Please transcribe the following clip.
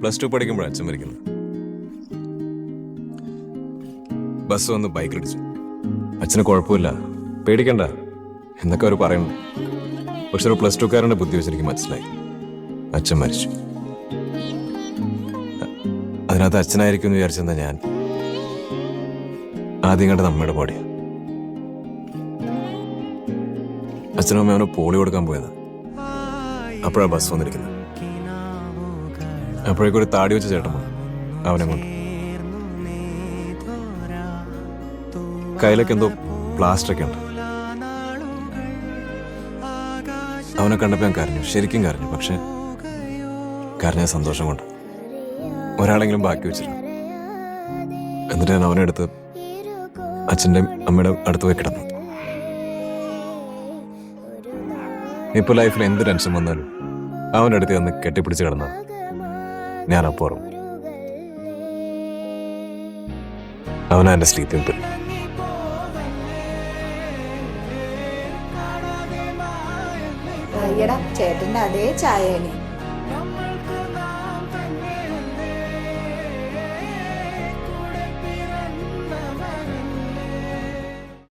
+2 പഠിക്കുമ്പോഴാണ് അച്ഛൻ മരിക്കുന്നത്. ബസ് വന്ന് ബൈക്കിലിടിച്ചു. അച്ഛന് കുഴപ്പമില്ല, പേടിക്കണ്ട എന്നൊക്കെ അവർ പറയുന്നു. പക്ഷെ ഒരു +2കാരൻ്റെ ബുദ്ധി വെച്ച് എനിക്ക് മനസ്സിലായി. അച്ഛൻ മരിച്ചു. അതിനകത്ത് അച്ഛനായിരിക്കും എന്ന് വിചാരിച്ചെന്താ ഞാൻ ആദ്യം കണ്ടത് അമ്മയുടെ ബോഡിയാണ്. അച്ഛനും അമ്മ അവനെ പോളി കൊടുക്കാൻ പോയത്. അപ്പോഴാണ് ബസ് വന്നിരിക്കുന്നത്. അപ്പോഴേക്കും ഒരു താടി വെച്ച ചേട്ടൻ അവനെ കൊണ്ട് കയ്യിലൊക്കെ എന്തോ പ്ലാസ്റ്ററൊക്കെ ഉണ്ട്. അവനെ കണ്ടപ്പോൾ ഞാൻ കരഞ്ഞു, ശരിക്കും കരഞ്ഞു. പക്ഷെ കരഞ്ഞ സന്തോഷം കൊണ്ട് ഒരാളെങ്കിലും ബാക്കി വെച്ചില്ല. എന്നിട്ട് ഞാൻ അവനെ എടുത്ത് അച്ഛൻ്റെ അമ്മയുടെ അടുത്ത് പോയി കിടന്നു. ഇപ്പോൾ ലൈഫിൽ എന്ത് ടെൻഷൻ വന്നാലും അവൻ്റെ അടുത്ത് വന്ന് കെട്ടിപ്പിടിച്ച് കിടന്ന ഞാനപ്പോൾ ഓർമ്മ. അവനാ എൻ്റെ സ്ലീപ്പിംഗ് പിൽ. ചേട്ടന്റെ അതേ ചായ